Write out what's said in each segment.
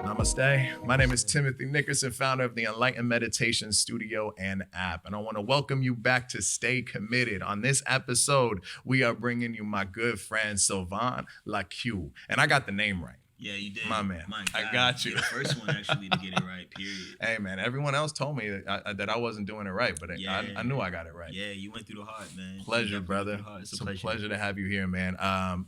Namaste. My name is Timothy Nickerson, founder of the Enlightened Meditation Studio and app. And I want to welcome you back to Stay Committed. On this episode, we are bringing you my good friend, Sylvan LaCue. And I got the name right. Yeah, you did. My man. My I got you. You're the first one actually to get it right, period. Hey, man, everyone else told me that I wasn't doing it right, but I knew I got it right. Yeah, you went through the heart, man. Pleasure, brother. It's a pleasure to have you here, man.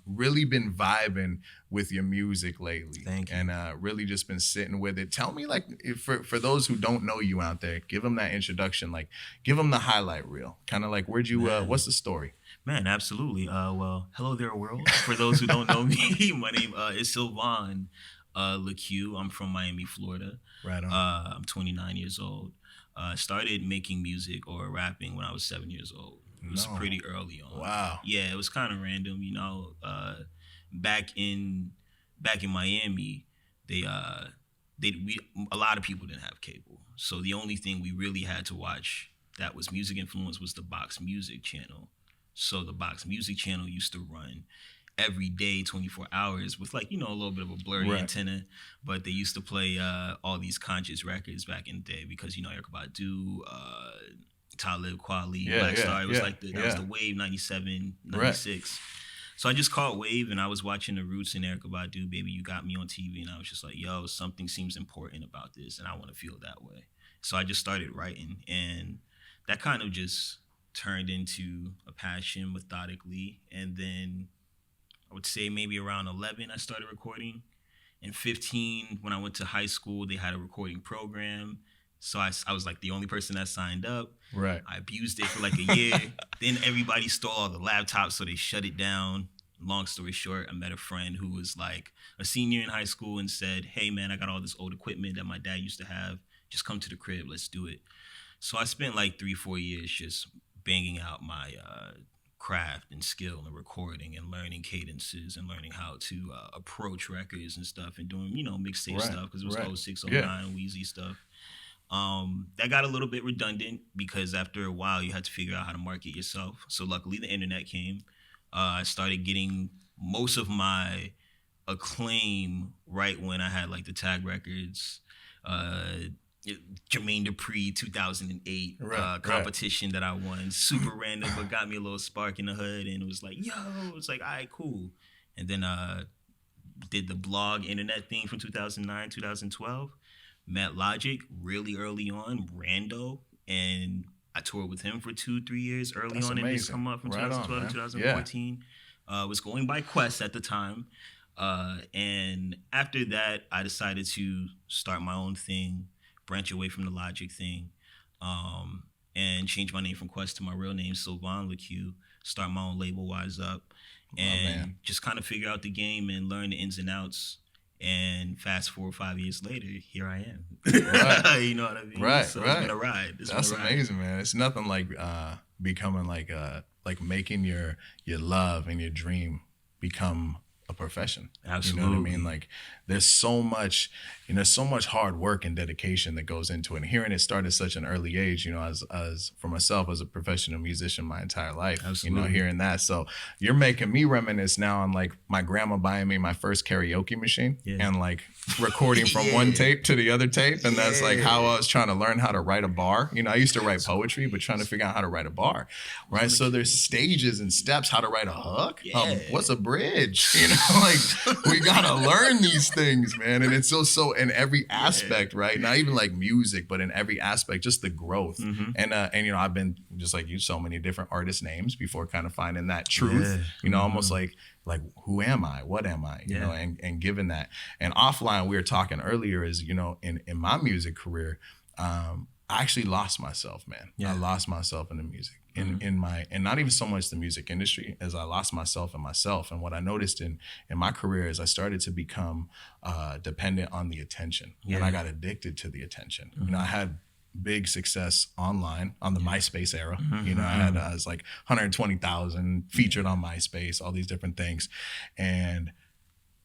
Really been vibing with your music lately. Thank you. And really just been sitting with it. Tell me, like, for those who don't know you out there, give them that introduction. Like, give them the highlight reel. Kind of like, where'd you, what's the story? Man, absolutely. Well, hello there, world. For those who don't know me, my name is Sylvan LaCue. I'm from Miami, Florida. Right on. I'm 29 years old. Started making music or rapping when I was 7 years old. It was pretty early on. Wow. Yeah, it was kind of random, you know. Back in Miami, a lot of people didn't have cable, so the only thing we really had to watch that was music influence was the Box Music channel. So the Box Music channel used to run every day, 24 hours with, like, you know, a little bit of a blurry antenna, but they used to play all these conscious records back in the day because, you know, Erykah Badu, Talib Kweli, Black Star. It was like that was the wave, 97, 96. Right. So I just caught wave and I was watching The Roots and Erykah Badu, Baby You Got Me on TV, and I was just like, yo, something seems important about this and I want to feel that way. So I just started writing, and that kind of just turned into a passion methodically. And then I would say maybe around 11, I started recording. And 15, when I went to high school, they had a recording program. So I was like the only person that signed up. Right. I abused it for like a year. Then everybody stole all the laptops, so they shut it down. Long story short, I met a friend who was like a senior in high school and said, hey man, I got all this old equipment that my dad used to have. Just come to the crib, let's do it. So I spent like 3-4 years just banging out my craft and skill and recording and learning cadences and learning how to approach records and stuff and doing, you know, mixtape stuff because it was 06, 09, Wheezy stuff. That got a little bit redundant because after a while you had to figure out how to market yourself. So luckily the internet came. I started getting most of my acclaim right when I had like the Tag Records, Jermaine Dupri 2008 competition that I won. Super random, but got me a little spark in the hood, and it was like, yo, it's like, all right, cool. And then did the blog internet thing from 2009, 2012. Met Logic really early on, Rando, and I toured with him for 2-3 years early on in his come up from 2012 to 2014. Was going by Quest at the time. And after that, I decided to start my own thing, branch away from the Logic thing, and change my name from Quest to my real name, Sylvan LaCue, start my own label, Wise Up, and just kind of figure out the game and learn the ins and outs. And fast forward 5 years later, here I am. Right. You know what I mean? Right, so right. It's been a ride. That's amazing, man. It's nothing like becoming like making your love and your dream become a profession. Absolutely. You know what I mean? Like there's so much hard work and dedication that goes into it. And hearing it start at such an early age, you know, as for myself as a professional musician my entire life, Absolutely. You know, hearing that. So you're making me reminisce now on like my grandma buying me my first karaoke machine and like recording from one tape to the other tape. And that's like how I was trying to learn how to write a bar. You know, I used to write poetry, but trying to figure out how to write a bar, right? So there's stages and steps, how to write a hook. What's a bridge? You know, like we got to learn these things, man. And it's so in every aspect, right? Not even like music, but in every aspect, just the growth. And you know, I've been just like you, so many different artist names before kind of finding that truth, you know, almost like who am I? What am I? You know, and given that. And offline, we were talking earlier is, you know, in my music career, I actually lost myself, man. I lost myself in the music. In my, and not even so much the music industry, as I lost myself in myself. And what I noticed in my career is I started to become dependent on the attention. And I got addicted to the attention. You know, I had big success online on the MySpace era. You know, I was like 120,000 featured on MySpace, all these different things. And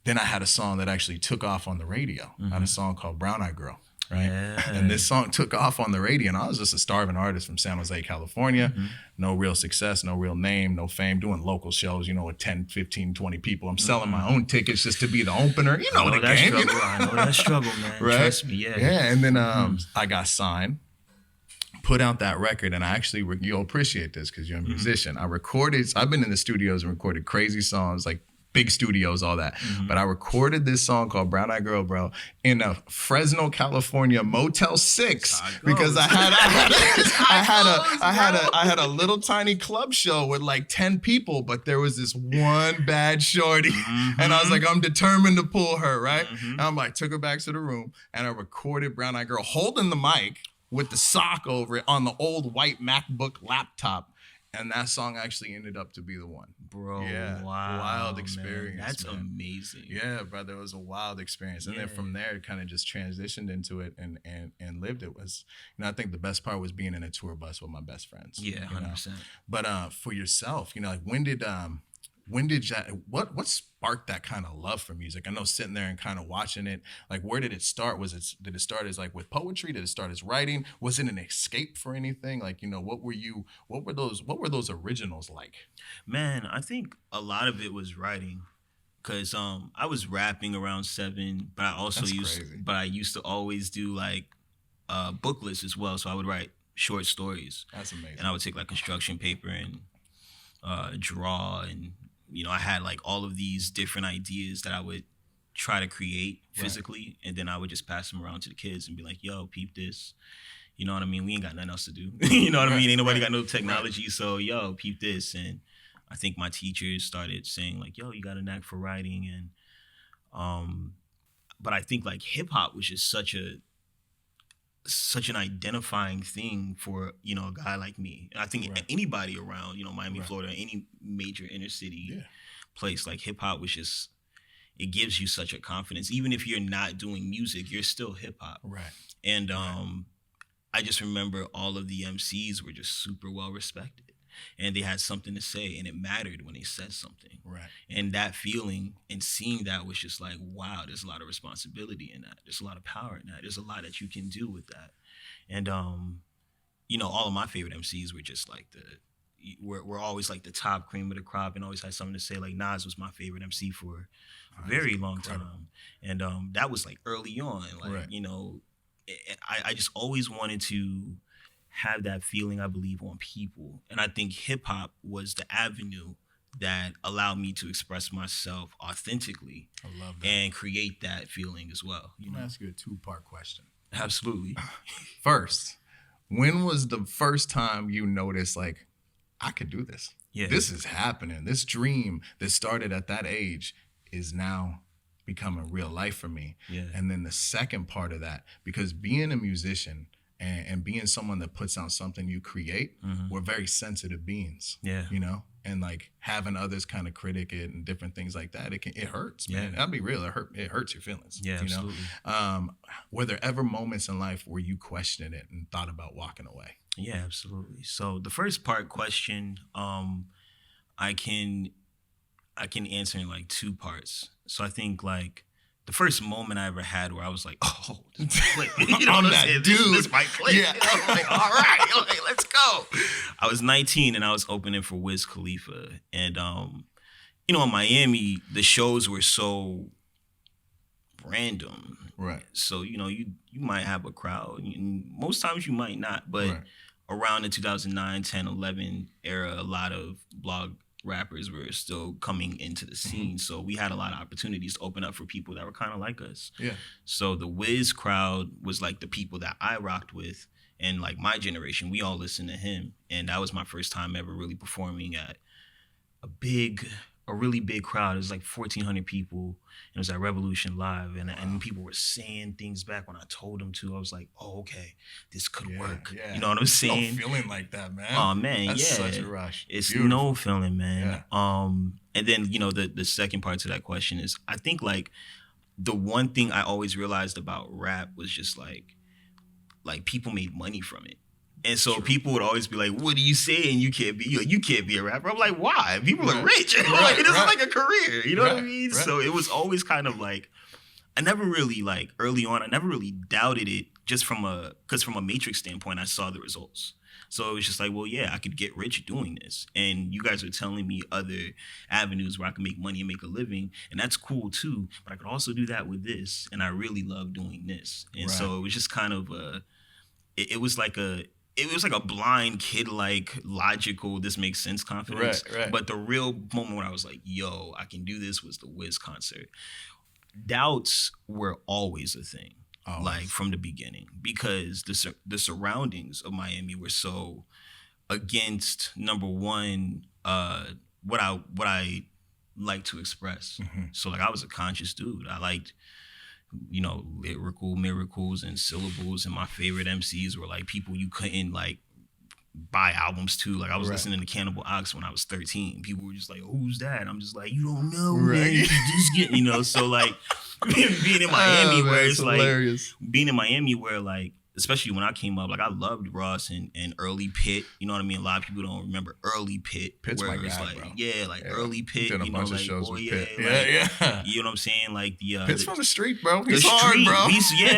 then I had a song that actually took off on the radio. I had a song called Brown Eyed Girl. right? Yeah. And this song took off on the radio, and I was just a starving artist from San Jose, California. No real success, no real name, no fame, doing local shows, with 10, 15, 20 people. I'm selling my own tickets just to be the opener. You know the game. I know that struggle, man. Right? Trust me, yeah. Yeah, and then I got signed, put out that record, and I actually, you'll appreciate this because you're a musician. I've been in the studios and recorded crazy songs, like big studios, all that. But I recorded this song called Brown Eyed Girl, bro, in a Fresno, California Motel 6 because I had a little tiny club show with like 10 people, but there was this one bad shorty, and I was like, I'm determined to pull her, right? And I'm like, took her back to the room, and I recorded Brown Eyed Girl holding the mic with the sock over it on the old white MacBook laptop. And that song actually ended up to be the one. Bro, yeah, wow. Wild experience. Man. That's man. Amazing. Yeah, brother, it was a wild experience. And then from there, it kind of just transitioned into it and lived it. Was, I think the best part was being in a tour bus with my best friends. Yeah, 100%. But for yourself, like what sparked that kind of love for music? I know sitting there and kind of watching it, like where did it start? Did it start as like with poetry? Did it start as writing? Was it an escape for anything? Like, what were those originals like? Man, I think a lot of it was writing. Cause I was rapping around 7, but I used to always do like booklets as well. So I would write short stories. That's amazing. And I would take like construction paper and draw, and I had like all of these different ideas that I would try to create physically, and then I would just pass them around to the kids and be like, yo, peep this. You know what I mean? We ain't got nothing else to do. You know what I mean? Ain't nobody got no technology, so yo, peep this. And I think my teachers started saying like, yo, you got a knack for writing. And but I think like hip hop was just such an identifying thing for a guy like me. And I think anybody around Miami, Florida, any major inner city place, like hip hop was just, it gives you such a confidence. Even if you're not doing music, you're still hip hop. Right. And I just remember all of the MCs were just super well respected, and they had something to say, and it mattered when they said something. Right. And that feeling and seeing that was just like, wow, there's a lot of responsibility in that. There's a lot of power in that. There's a lot that you can do with that. And all of my favorite MCs were just like we're always like the top cream of the crop, and always had something to say. Like Nas was my favorite MC for a very long time. And that was like early on. Like, I just always wanted to have that feeling, I believe, on people. And I think hip hop was the avenue that allowed me to express myself authentically. I love that. And create that feeling as well. I'm gonna ask you a 2-part question. Absolutely. First, when was the first time you noticed like, I could do this? Yeah. This is happening. This dream that started at that age is now becoming real life for me. Yeah. And then the second part of that, because being a musician and being someone that puts out something you create, we're very sensitive beings. Yeah. And like having others kind of critic it and different things like that, it hurts, man. I'll be real, it hurts your feelings. Yeah, absolutely. Were there ever moments in life where you questioned it and thought about walking away? Yeah, absolutely. So the first part question, I can answer in like 2 parts. So I think like the first moment I ever had where I was like, oh, this might click. You know what I'm saying? This might click. Yeah. I was like, all right, okay, let's go. I was 19 and I was opening for Wiz Khalifa. And, in Miami, the shows were so random. Right. So, you might have a crowd. Most times you might not. But around the 2009, 10, 11 era, a lot of blog rappers were still coming into the scene. So we had a lot of opportunities to open up for people that were kind of like us. Yeah. So the Wiz crowd was like the people that I rocked with, and like my generation, we all listened to him. And that was my first time ever really performing at a really big crowd. It was like 1,400 people. It was at Revolution Live, and people were saying things back when I told them to. I was like, oh, okay, this could work. Yeah. You know what I'm saying? No feeling like that, man. Oh, man, that's such a rush. It's beautiful. No feeling, man. Yeah. And then, the second part to that question is, I think like the one thing I always realized about rap was just like people made money from it. And so people would always be like, what are you saying? You can't be a rapper. I'm like, why? People are rich. Like, this is like a career. You know what I mean? Right. So it was always kind of like I never really like early on. I never really doubted it just because from a matrix standpoint, I saw the results. So it was just like, well, yeah, I could get rich doing this. And you guys are telling me other avenues where I can make money and make a living. And that's cool too. But I could also do that with this. And I really love doing this. And so it was just kind of it was like a blind kid, like logical, this makes sense confidence. Right. But the real moment when I was like, yo, I can do this was the Wiz concert. Doubts were always a thing. Like from the beginning, because the surroundings of Miami were so against, number one, what I like to express. So like I was a conscious dude. I liked, lyrical miracles and syllables, and my favorite MCs were like people you couldn't like buy albums to. Like I was listening to Cannibal Ox when I was 13. People were just like, "Who's that?" I'm just like, "You don't know, man. You just get," So like being in Miami, where it's hilarious. Like being in Miami, where like, especially when I came up, like I loved Ross and early Pitt. You know what I mean? A lot of people don't remember early Pitt. Pitt's where my it's guy, like, bro. Early Pitt. Did a bunch of shows with Pitt. You know what I'm saying? Like Pitt's from the street, bro. He's hard, bro.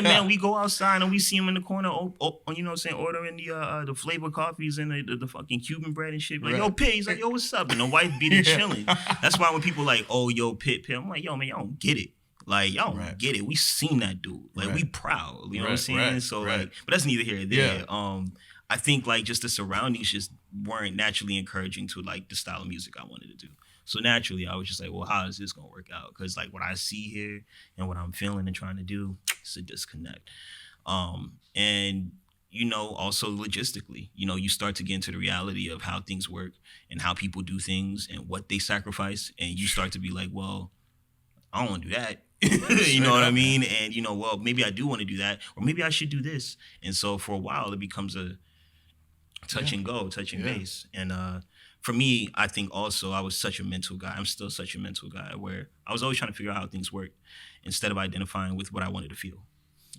Man. We go outside and we see him in the corner. You know what I'm saying? Ordering the flavor coffees and the fucking Cuban bread and shit. Like, yo, Pitt. He's like, yo, what's up? And the wife beating chilling. That's why when people like, oh, yo, Pitt. I'm like, yo, man, y'all don't get it. Like, y'all don't get it. We seen that dude. Like, we proud. You know what I'm saying? So, like, but that's neither here nor there. Yeah. I think, like, just the surroundings just weren't naturally encouraging to, like, the style of music I wanted to do. So, naturally, I was just like, well, how is this going to work out? Because, like, what I see here and what I'm feeling and trying to do, it's a disconnect. And, also logistically, you start to get into the reality of how things work and how people do things and what they sacrifice. And you start to be like, well, I don't want to do that. You know what I mean? And, well, maybe I do want to do that, or maybe I should do this. And so for a while, it becomes a touch and base. And for me, I think also I was such a mental guy. I'm still such a mental guy, where I was always trying to figure out how things work instead of identifying with what I wanted to feel.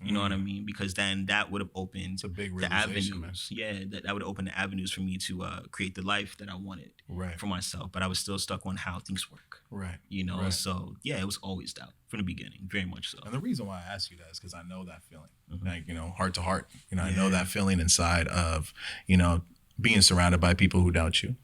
You know what I mean? Because then that would have opened the avenues. Yeah, that would open the avenues for me to create the life that I wanted for myself. But I was still stuck on how things work. Right. So yeah, it was always doubt from the beginning, very much so. And the reason why I ask you that is because I know that feeling, like, heart to heart. I know that feeling inside of, being surrounded by people who doubt you,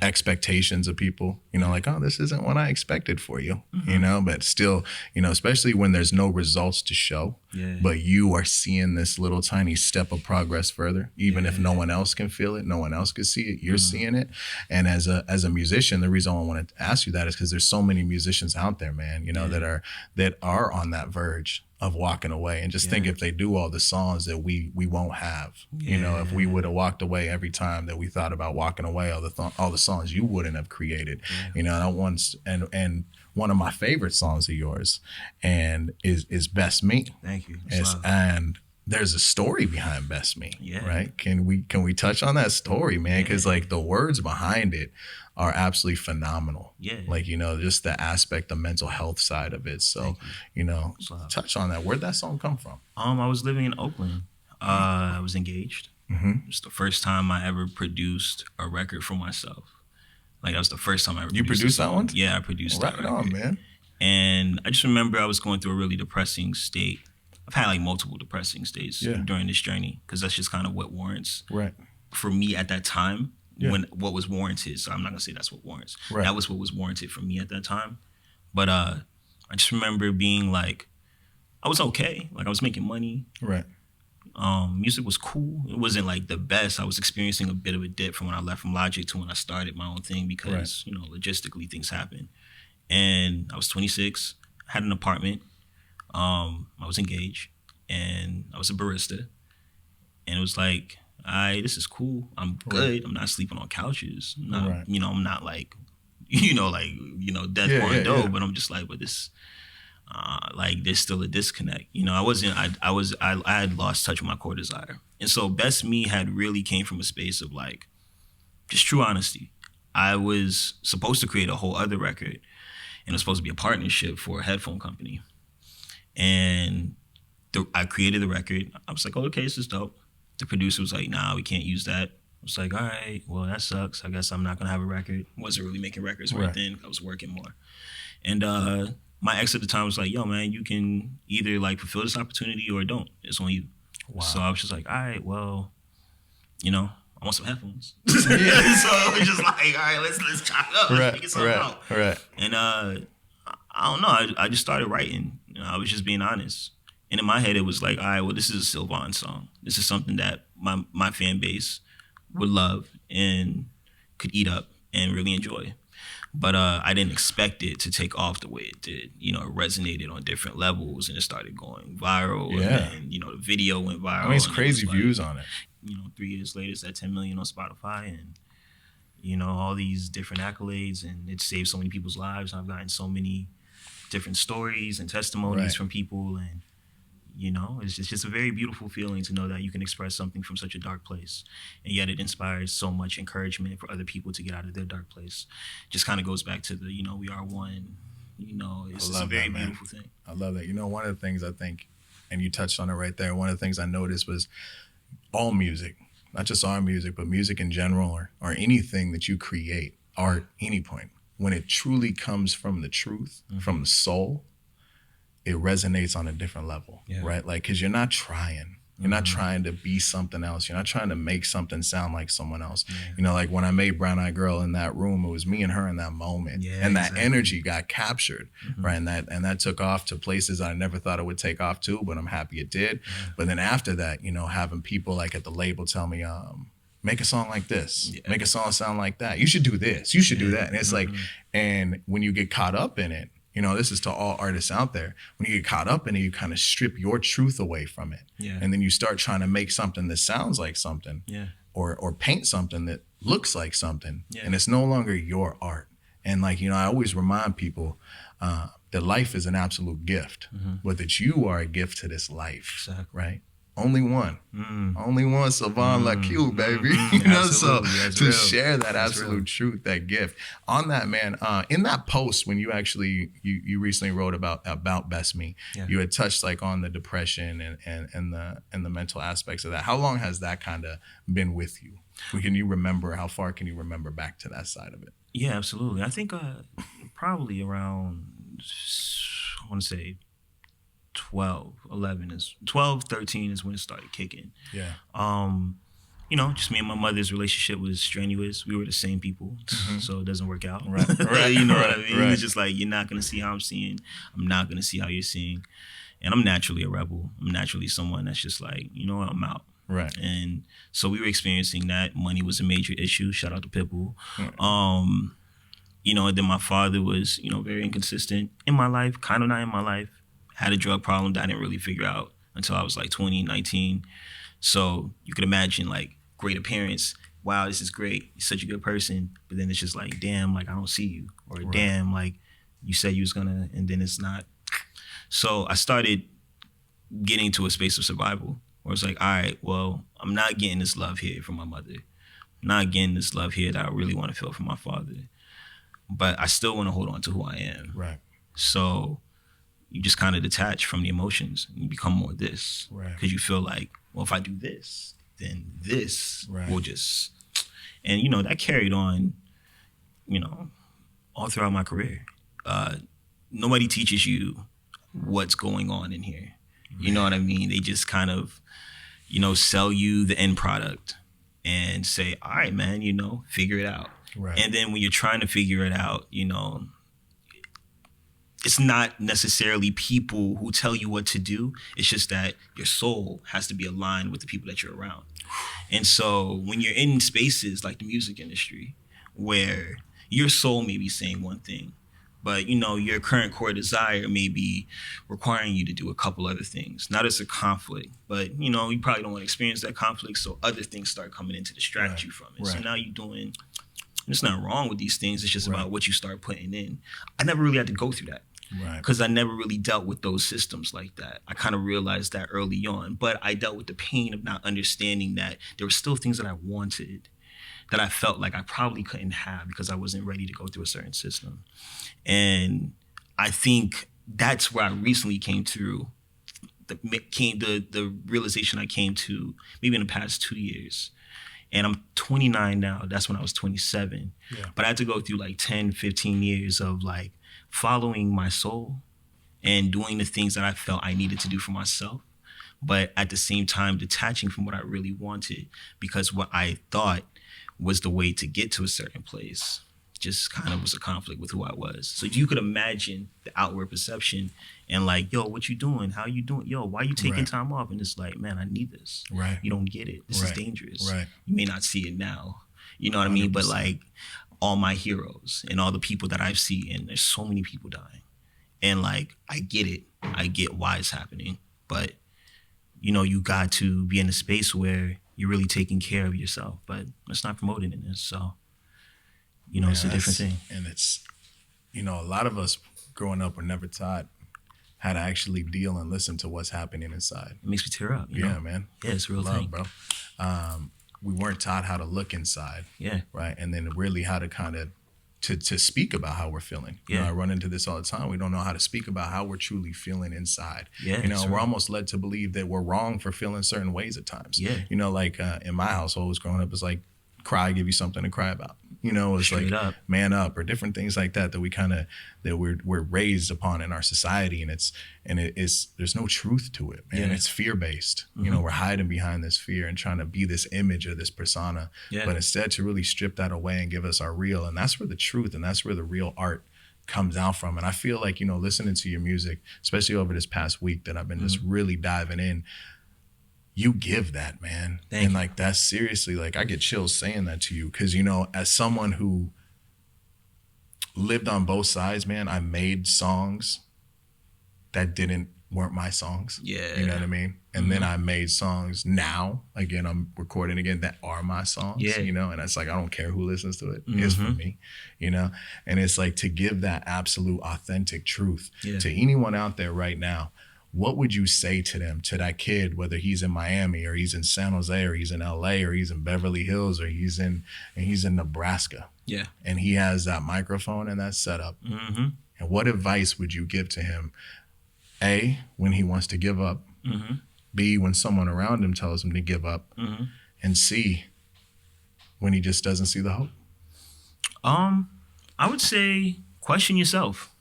expectations of people, like, oh, this isn't what I expected for you, but still, especially when there's no results to show, but you are seeing this little tiny step of progress further, even if no one else can feel it, no one else can see it, you're seeing it. And as a musician, the reason I wanted to ask you that is because there's so many musicians out there, man, that are on that verge of walking away, and just think if they do all the songs that we won't have, if we would have walked away every time that we thought about walking away, all the songs you wouldn't have created, and one of my favorite songs of yours and is Best Me. Thank you. And there's a story behind Best Me, right? Can we touch on that story, man? Because like the words behind it are absolutely phenomenal. Yeah. Like, just the aspect, the mental health side of it. So, touch on that. Where'd that song come from? I was living in Oakland. I was engaged. It was the first time I ever produced a record for myself. Like, that was the first time I ever produced that one? Yeah, I produced that record. Right on, man. And I just remember I was going through a really depressing state. I've had like multiple depressing states during this journey, because that's just kind of what warrants for me at that time. When what was warranted. So I'm not gonna say that's what warrants. That was what was warranted for me at that time. But I just remember being like, I was okay. Like, I was making money. Right. Music was cool. It wasn't like the best. I was experiencing a bit of a dip from when I left from Logic to when I started my own thing, because logistically things happen. And I was 26, had an apartment. I was engaged, and I was a barista. And it was like, this is cool. I'm good. I'm not sleeping on couches. I'm not, I'm not like, death pouring dough, but I'm just like, but this, like, there's still a disconnect. I had lost touch with my core desire. And so Best Me had really came from a space of like, just true honesty. I was supposed to create a whole other record, and it was supposed to be a partnership for a headphone company. And I created the record. I was like, oh, okay, this is dope. The producer was like, nah, we can't use that. I was like, all right, well, that sucks. I guess I'm not going to have a record. Wasn't really making records right then. I was working more. And my ex at the time was like, yo, man, you can either like fulfill this opportunity or don't. It's on you. Wow. So I was just like, all right, well, you know, I want some headphones. So I was just like, all right, let's chop it up. Let's figure something out. Right. And I don't know. I just started writing. You know, I was just being honest. And in my head, it was like, all right, well, this is a Sylvan song. This is something that my fan base would love and could eat up and really enjoy. But I didn't expect it to take off the way it did. You know, it resonated on different levels and it started going viral. Yeah. And you know, the video went viral. I mean, it's crazy views on it. You know, 3 years later, it's at 10 million on Spotify and, you know, all these different accolades, and it saved so many people's lives. I've gotten so many different stories and testimonies from people, and, you know, it's just a very beautiful feeling to know that you can express something from such a dark place, and yet it inspires so much encouragement for other people to get out of their dark place. Just kind of goes back to the, you know, we are one, you know, it's a very beautiful thing. I love that. You know, one of the things I think, and you touched on it right there, one of the things I noticed was all music, not just our music, but music in general, or anything that you create, art, any point, when it truly comes from the truth, from the soul, it resonates on a different level, right? Like, because you're not trying. You're not trying to be something else. You're not trying to make something sound like someone else. You know, like when I made Brown Eyed Girl in that room, it was me and her in that moment. And that energy got captured, right? And that took off to places I never thought it would take off to, but I'm happy it did. But then after that, you know, having people like at the label tell me, make a song like this, make a song sound like that. You should do this, you should do that. And it's like, and when you get caught up in it, you know, this is to all artists out there. When you get caught up in it, you kind of strip your truth away from it. And then you start trying to make something that sounds like something, or paint something that looks like something. And it's no longer your art. And like, you know, I always remind people that life is an absolute gift, but that you are a gift to this life, right? Only one. Only one Sylvan LaCue, baby. You know, so to share that absolute truth, that gift. On that, man, in that post when you actually you recently wrote about Best Me, you had touched like on the depression and the mental aspects of that. How long has that kind of been with you? Can you remember, how far can you remember back to that side of it? Yeah, absolutely. I think probably around, I want to say 12, 13 is when it started kicking. You know, just me and my mother's relationship was strenuous. We were the same people, so it doesn't work out. Right. You know what I mean? It's just like, you're not going to see how I'm seeing. I'm not going to see how you're seeing. And I'm naturally a rebel. I'm naturally someone that's just like, you know what, I'm out. Right. And so we were experiencing that. Money was a major issue. Shout out to Pitbull. You know, and then my father was, you know, very inconsistent in my life, kind of not in my life. Had a drug problem that I didn't really figure out until I was like 20, 19. So you could imagine like great appearance. Wow, this is great. You're such a good person. But then it's just like, damn, like I don't see you. Or damn, like you said you was gonna, and then it's not. So I started getting to a space of survival where it's like, all right, well, I'm not getting this love here from my mother. I'm not getting this love here that I really want to feel from my father. But I still want to hold on to who I am. Right. So you just kind of detach from the emotions and you become more this. Because you feel like, well, if I do this, then this will just, and you know, that carried on, you know, all throughout my career. Nobody teaches you what's going on in here. You know what I mean? They just kind of, you know, sell you the end product and say, all right, man, you know, figure it out. And then when you're trying to figure it out, you know, it's not necessarily people who tell you what to do. It's just that your soul has to be aligned with the people that you're around. And so when you're in spaces like the music industry, where your soul may be saying one thing, but you know, your current core desire may be requiring you to do a couple other things. Not as a conflict, but you know, you probably don't want to experience that conflict, so other things start coming in to distract you from it. So now you're doing, there's nothing wrong with these things. It's just about what you start putting in. I never really had to go through that. Because I never really dealt with those systems like that. I kind of realized that early on, but I dealt with the pain of not understanding that there were still things that I wanted that I felt like I probably couldn't have because I wasn't ready to go through a certain system. And I think that's where I recently came through, the realization I came to maybe in the past 2 years. And I'm 29 now. That's when I was 27. But I had to go through like 10, 15 years of like following my soul and doing the things that I felt I needed to do for myself, but at the same time detaching from what I really wanted, because what I thought was the way to get to a certain place just kind of was a conflict with who I was. So you could imagine the outward perception and like, yo, what you doing? How you doing? Yo, why you taking time off? And it's like, man, I need this. Right. You don't get it. This is dangerous. Right. You may not see it now. You know what 100%. I mean? But like all my heroes and all the people that I've seen, and there's so many people dying. And like, I get it. I get why it's happening. But, you know, you got to be in a space where you're really taking care of yourself. But it's not promoted in this. So, you know, it's a different thing. And it's, you know, a lot of us growing up were never taught how to actually deal and listen to what's happening inside. It makes me tear up. You know? Man. Yeah, it's a real thing. Bro. We weren't taught how to look inside. Yeah. Right. And then really how to kind of to speak about how we're feeling. Yeah. You know, I run into this all the time. We don't know how to speak about how we're truly feeling inside. Yeah. You know, we're almost led to believe that we're wrong for feeling certain ways at times. Yeah. You know, like in my household, was growing up, it's like, cry, give you something to cry about. You know, it's straight like up. Man up or different things like that we kind of that we're raised upon in our society, and it's there's no truth to it, man. Yeah. It's fear based. Mm-hmm. You know, we're hiding behind this fear and trying to be this image or this persona, but instead to really strip that away and give us our real, and that's where the truth and that's where the real art comes out from. And I feel like, you know, listening to your music, especially over this past week that I've been just really diving in. You give that, man. And like, that's seriously, like, I get chills saying that to you. Cause, you know, as someone who lived on both sides, man, I made songs that weren't my songs. Yeah. You know what I mean? And then I made songs now, again, I'm recording again, that are my songs, you know? And it's like, I don't care who listens to it. It's for me, you know? And it's like to give that absolute authentic truth to anyone out there right now. What would you say to them, to that kid, whether he's in Miami or he's in San Jose or he's in LA or he's in Beverly Hills or he's in Nebraska? Yeah. And he has that microphone and that setup. Mm-hmm. And what advice would you give to him? A, when he wants to give up. Mm-hmm. B, when someone around him tells him to give up. Mm-hmm. And C, when he just doesn't see the hope. I would say question yourself.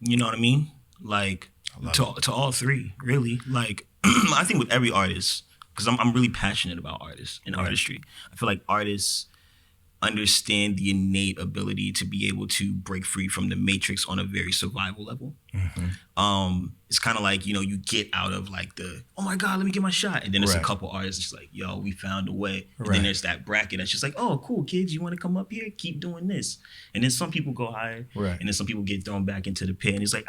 You know what I mean? Like, to all three, really. Like, I think with every artist, because I'm really passionate about artists and artistry. I feel like artists understand the innate ability to be able to break free from the matrix on a very survival level. Mm-hmm. It's kind of like, you know, you get out of like the, oh my God, let me get my shot. And then there's a couple artists just like, yo, we found a way. And then there's that bracket that's just like, oh, cool, kids, you want to come up here? Keep doing this. And then some people go higher. And then some people get thrown back into the pit. And it's like,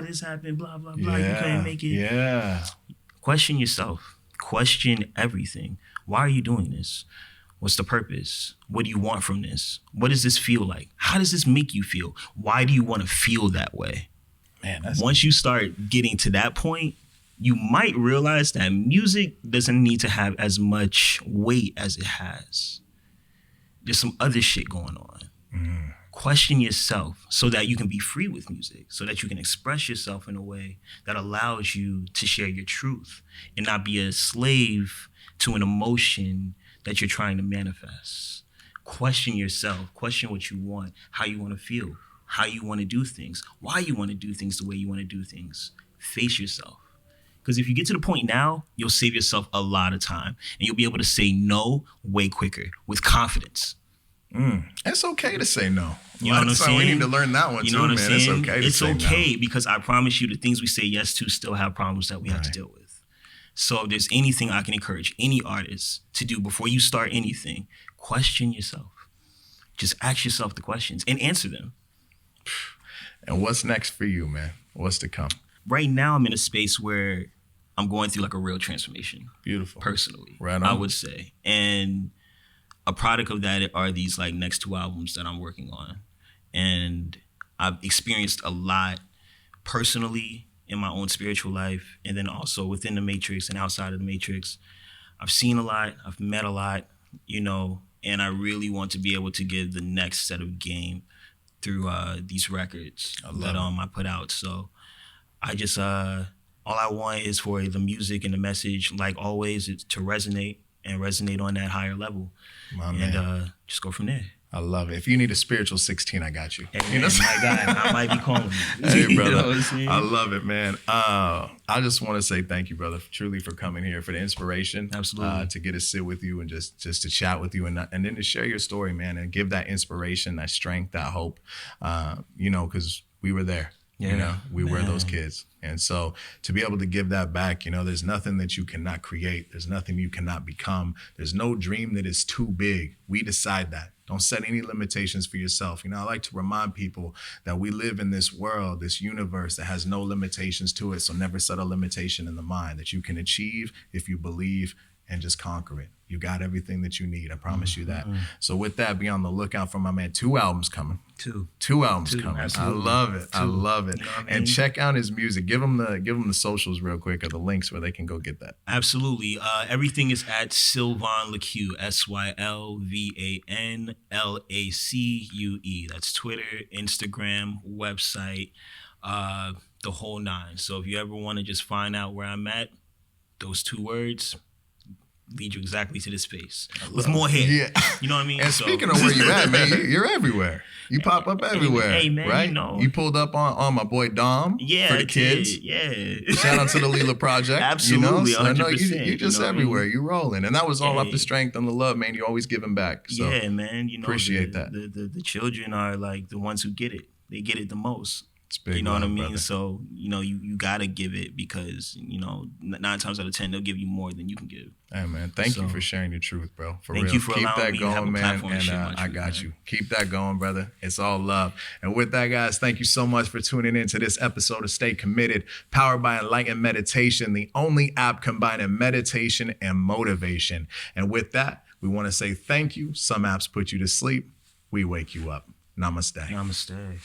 this happened, blah, blah, blah. You couldn't make it. Yeah. Question yourself. Question everything. Why are you doing this? What's the purpose? What do you want from this? What does this feel like? How does this make you feel? Why do you want to feel that way? Man, once you start getting to that point, you might realize that music doesn't need to have as much weight as it has. There's some other shit going on. Mm. Question yourself so that you can be free with music, so that you can express yourself in a way that allows you to share your truth and not be a slave to an emotion that you're trying to manifest. Question yourself, question what you want, how you want to feel, how you want to do things, why you want to do things the way you want to do things. Face yourself. Because if you get to the point now, you'll save yourself a lot of time and you'll be able to say no way quicker with confidence. It's okay to say no. You know what I'm saying? We need to learn that one too, man. It's okay to say no. It's okay because I promise you the things we say yes to still have problems that we have to deal with. So if there's anything I can encourage any artist to do before you start anything, question yourself. Just ask yourself the questions and answer them. And what's next for you, man? What's to come? Right now, I'm in a space where I'm going through like a real transformation. Beautiful. Personally, right on. I would say. And a product of that are these like next 2 albums that I'm working on. And I've experienced a lot personally in my own spiritual life, and then also within the matrix and outside of the matrix. I've seen a lot, I've met a lot, you know, and I really want to be able to give the next set of game through these records that I put out. So I just, all I want is for the music and the message, like always, it's to resonate and resonate on that higher level. And just go from there. I love it. If you need a spiritual 16, I got you. Hey, You know, my God, I might be calling you. hey, You brother, know what I'm saying? I love it, man. I just want to say thank you, brother, truly for coming here, for the inspiration. Absolutely. To get to sit with you and just to chat with you and then to share your story, man, and give that inspiration, that strength, that hope. You know, because we were there. You know, we were those kids. And so to be able to give that back, you know, there's nothing that you cannot create. There's nothing you cannot become. There's no dream that is too big. We decide that. Don't set any limitations for yourself. You know, I like to remind people that we live in this world, this universe that has no limitations to it. So never set a limitation in the mind that you can achieve if you believe and just conquer it. You got everything that you need. I promise you that. So with that, be on the lookout for my man. 2 albums coming. Two albums coming. Absolutely. I love it. I love it. You know what I mean? And check out his music. Give him the socials real quick or the links where they can go get that. Absolutely. Everything is at Sylvan LaCue. SYLVANLACUE. That's Twitter, Instagram, website, the whole nine. So if you ever want to just find out where I'm at, those 2 words lead you exactly to this space with more hair. Yeah. You know what I mean? And speaking of where you at, man, you're everywhere. You pop up everywhere. Hey, man, right? You know. You pulled up on my boy Dom for the kids. Yeah. Shout out to the Lila Project. Absolutely, you know? So 100%. I know you just everywhere. I mean? You rolling. And that was all off the strength and the love, man. You always giving back. So yeah, man. You know, appreciate that. The children are like the ones who get it. They get it the most. Big, you know what I mean? Brother. So, you know, you got to give it because, you know, 9 times out of 10, they'll give you more than you can give. Hey, man, thank you for sharing your truth, bro. For real. Thank you for Keep allowing that me going, to have a man. platform And to share my I truth, got man. you. Keep that going, brother. It's all love. And with that, guys, thank you so much for tuning in to this episode of Stay Committed, powered by Enlightened Meditation, the only app combining meditation and motivation. And with that, we want to say thank you. Some apps put you to sleep. We wake you up. Namaste. Namaste.